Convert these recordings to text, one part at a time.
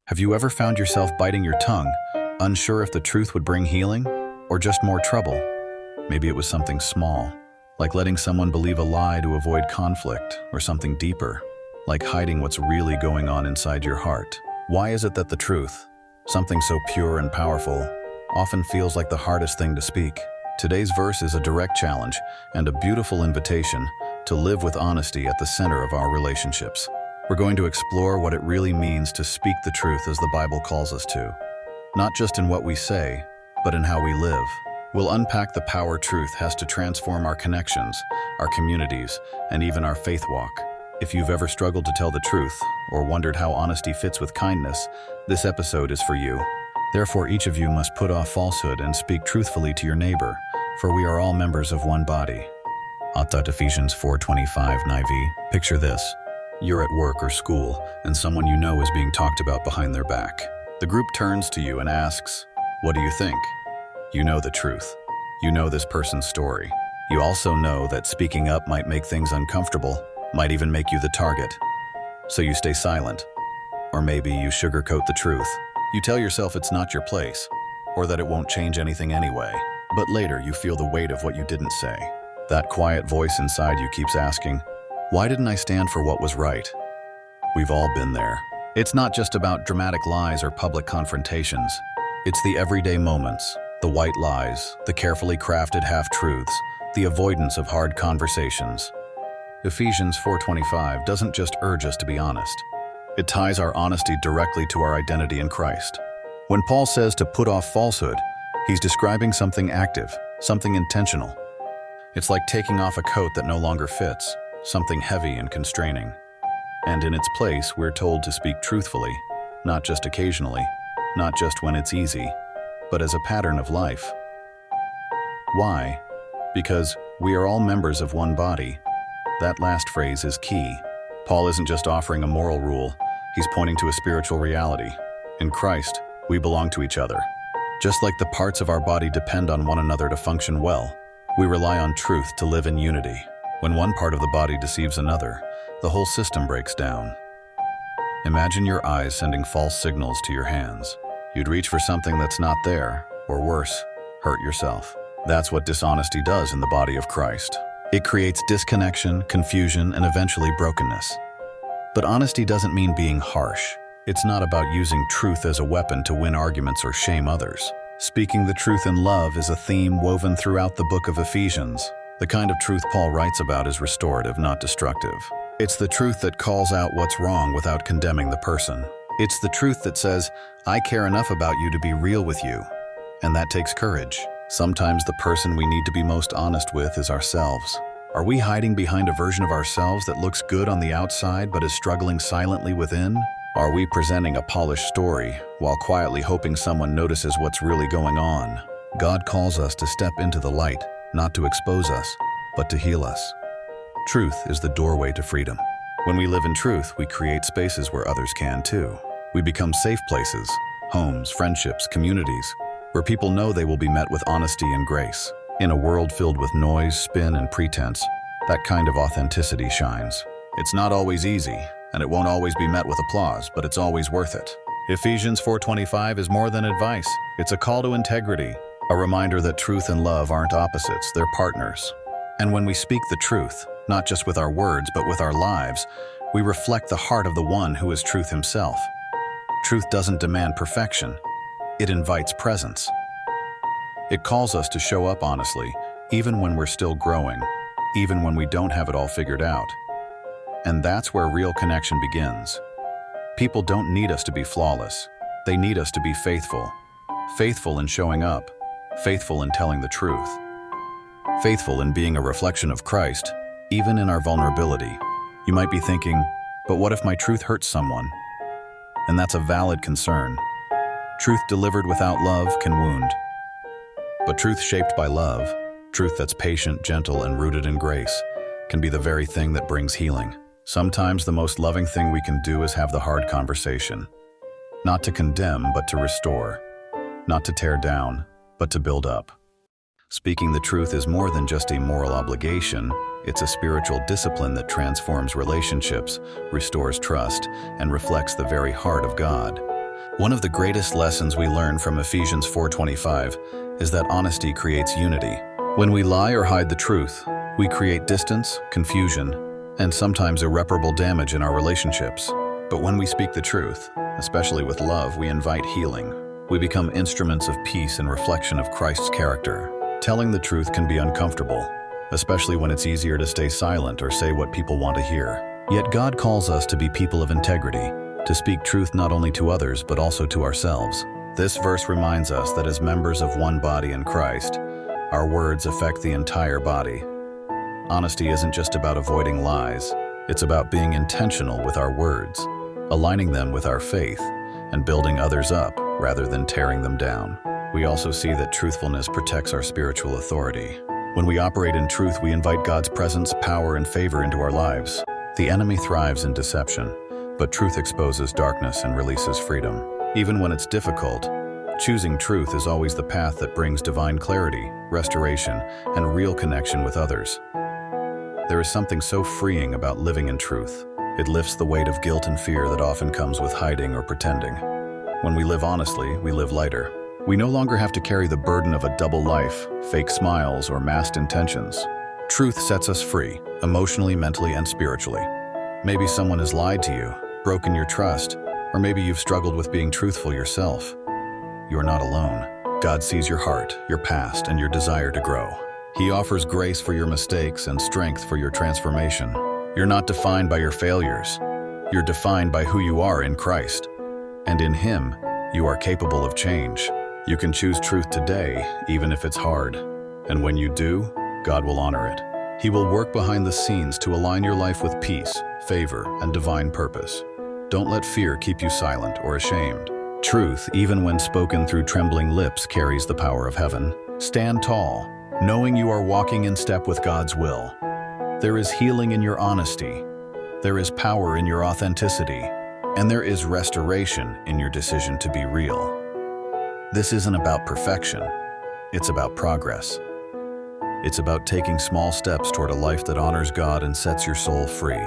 Have you ever found yourself biting your tongue, unsure if the truth would bring healing or just more trouble? Maybe it was something small, like letting someone believe a lie to avoid conflict, or something deeper, like hiding what's really going on inside your heart. Why is it that the truth, something so pure and powerful, often feels like the hardest thing to speak? Today's verse is a direct challenge and a beautiful invitation to live with honesty at the center of our relationships. We're going to explore what it really means to speak the truth as the Bible calls us to, not just in what we say, but in how we live. We'll unpack the power truth has to transform our connections, our communities, and even our faith walk. If you've ever struggled to tell the truth or wondered how honesty fits with kindness, this episode is for you. Therefore, each of you must put off falsehood and speak truthfully to your neighbor, for we are all members of one body. Ephesians 4:25 NIV. Picture this. You're at work or school, and someone you know is being talked about behind their back. The group turns to you and asks, "What do you think?" You know the truth. You know this person's story. You also know that speaking up might make things uncomfortable, might even make you the target. So you stay silent. Or maybe you sugarcoat the truth. You tell yourself it's not your place, or that it won't change anything anyway. But later you feel the weight of what you didn't say. That quiet voice inside you keeps asking, "Why didn't I stand for what was right?" We've all been there. It's not just about dramatic lies or public confrontations. It's the everyday moments, the white lies, the carefully crafted half-truths, the avoidance of hard conversations. Ephesians 4:25 doesn't just urge us to be honest. It ties our honesty directly to our identity in Christ. When Paul says to put off falsehood, he's describing something active, something intentional. It's like taking off a coat that no longer fits, something heavy and constraining. And in its place, we're told to speak truthfully, not just occasionally, not just when it's easy, but as a pattern of life. Why? Because we are all members of one body. That last phrase is key. Paul isn't just offering a moral rule, he's pointing to a spiritual reality. In Christ, we belong to each other. Just like the parts of our body depend on one another to function well, we rely on truth to live in unity. When one part of the body deceives another, the whole system breaks down. Imagine your eyes sending false signals to your hands. You'd reach for something that's not there, or worse, hurt yourself. That's what dishonesty does in the body of Christ. It creates disconnection, confusion, and eventually brokenness. But honesty doesn't mean being harsh. It's not about using truth as a weapon to win arguments or shame others. Speaking the truth in love is a theme woven throughout the book of Ephesians. The kind of truth Paul writes about is restorative, not destructive. It's the truth that calls out what's wrong without condemning the person. It's the truth that says, "I care enough about you to be real with you." And that takes courage. Sometimes the person we need to be most honest with is ourselves. Are we hiding behind a version of ourselves that looks good on the outside but is struggling silently within? Are we presenting a polished story while quietly hoping someone notices what's really going on? God calls us to step into the light, not to expose us, but to heal us. Truth is the doorway to freedom. When we live in truth, we create spaces where others can too. We become safe places, homes, friendships, communities, where people know they will be met with honesty and grace. In a world filled with noise, spin, and pretense, that kind of authenticity shines. It's not always easy, and it won't always be met with applause, but it's always worth it. Ephesians 4:25 is more than advice. It's a call to integrity, a reminder that truth and love aren't opposites, they're partners. And when we speak the truth, not just with our words, but with our lives, we reflect the heart of the one who is truth himself. Truth doesn't demand perfection. It invites presence. It calls us to show up honestly, even when we're still growing, even when we don't have it all figured out. And that's where real connection begins. People don't need us to be flawless. They need us to be faithful. Faithful in showing up. Faithful in telling the truth. Faithful in being a reflection of Christ, even in our vulnerability. You might be thinking, but what if my truth hurts someone? And that's a valid concern. Truth delivered without love can wound. But truth shaped by love, truth that's patient, gentle, and rooted in grace, can be the very thing that brings healing. Sometimes the most loving thing we can do is have the hard conversation. Not to condemn, but to restore. Not to tear down, but to build up. Speaking the truth is more than just a moral obligation. It's a spiritual discipline that transforms relationships, restores trust, and reflects the very heart of God. One of the greatest lessons we learn from Ephesians 4:25 is that honesty creates unity. When we lie or hide the truth, we create distance, confusion, and sometimes irreparable damage in our relationships. But when we speak the truth, especially with love, we invite healing. We become instruments of peace and reflection of Christ's character. Telling the truth can be uncomfortable, especially when it's easier to stay silent or say what people want to hear. Yet God calls us to be people of integrity, to speak truth not only to others but also to ourselves. This verse reminds us that as members of one body in Christ, our words affect the entire body. Honesty isn't just about avoiding lies, it's about being intentional with our words, aligning them with our faith, and building others up rather than tearing them down. We also see that truthfulness protects our spiritual authority. When we operate in truth, we invite God's presence, power, and favor into our lives. The enemy thrives in deception, but truth exposes darkness and releases freedom. Even when it's difficult, choosing truth is always the path that brings divine clarity, restoration, and real connection with others. There is something so freeing about living in truth. It lifts the weight of guilt and fear that often comes with hiding or pretending. When we live honestly, we live lighter. We no longer have to carry the burden of a double life, fake smiles, or masked intentions. Truth sets us free, emotionally, mentally, and spiritually. Maybe someone has lied to you, broken your trust, or maybe you've struggled with being truthful yourself. You are not alone. God sees your heart, your past, and your desire to grow. He offers grace for your mistakes and strength for your transformation. You're not defined by your failures. You're defined by who you are in Christ. And in Him, you are capable of change. You can choose truth today, even if it's hard. And when you do, God will honor it. He will work behind the scenes to align your life with peace, favor, and divine purpose. Don't let fear keep you silent or ashamed. Truth, even when spoken through trembling lips, carries the power of heaven. Stand tall, knowing you are walking in step with God's will. There is healing in your honesty. There is power in your authenticity. And there is restoration in your decision to be real. This isn't about perfection. It's about progress. It's about taking small steps toward a life that honors God and sets your soul free.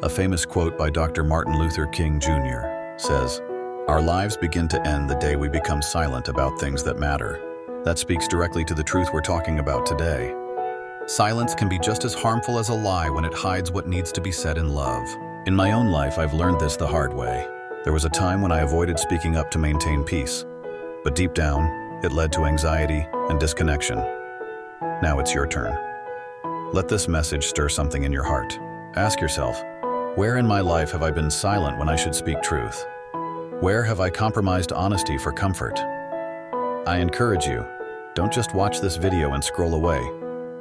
A famous quote by Dr. Martin Luther King Jr. says, "Our lives begin to end the day we become silent about things that matter." That speaks directly to the truth we're talking about today. Silence can be just as harmful as a lie when it hides what needs to be said in love. In my own life, I've learned this the hard way. There was a time when I avoided speaking up to maintain peace. But deep down, it led to anxiety and disconnection. Now it's your turn. Let this message stir something in your heart. Ask yourself, where in my life have I been silent when I should speak truth? Where have I compromised honesty for comfort? I encourage you, don't just watch this video and scroll away.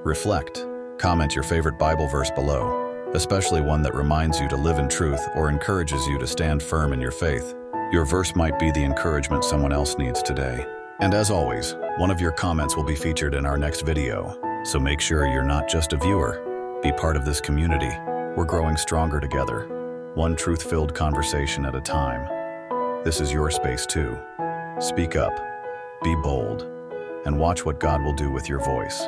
Reflect. Comment your favorite Bible verse below, especially one that reminds you to live in truth or encourages you to stand firm in your faith. Your verse might be the encouragement someone else needs today. And as always, one of your comments will be featured in our next video. So make sure you're not just a viewer. Be part of this community. We're growing stronger together, one truth-filled conversation at a time. This is your space too. Speak up, be bold, and watch what God will do with your voice.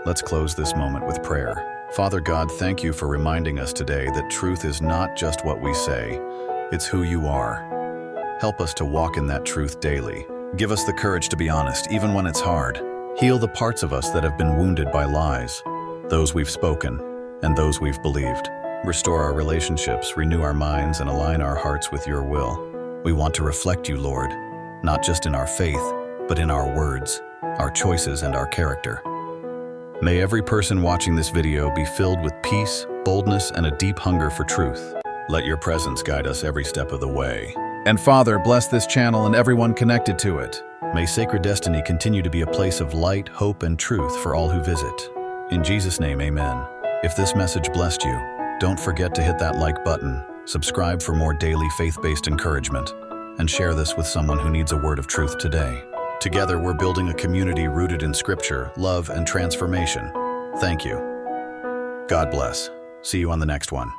Let's close this moment with prayer. Father God, thank you for reminding us today that truth is not just what we say, it's who you are. Help us to walk in that truth daily. Give us the courage to be honest, even when it's hard. Heal the parts of us that have been wounded by lies, those we've spoken, and those we've believed. Restore our relationships, renew our minds, and align our hearts with your will. We want to reflect you, Lord, not just in our faith, but in our words, our choices, and our character. May every person watching this video be filled with peace, boldness, and a deep hunger for truth. Let your presence guide us every step of the way. And Father, bless this channel and everyone connected to it. May Sacred Destiny continue to be a place of light, hope, and truth for all who visit. In Jesus' name, amen. If this message blessed you, don't forget to hit that like button, subscribe for more daily faith-based encouragement, and share this with someone who needs a word of truth today. Together, we're building a community rooted in Scripture, love, and transformation. Thank you. God bless. See you on the next one.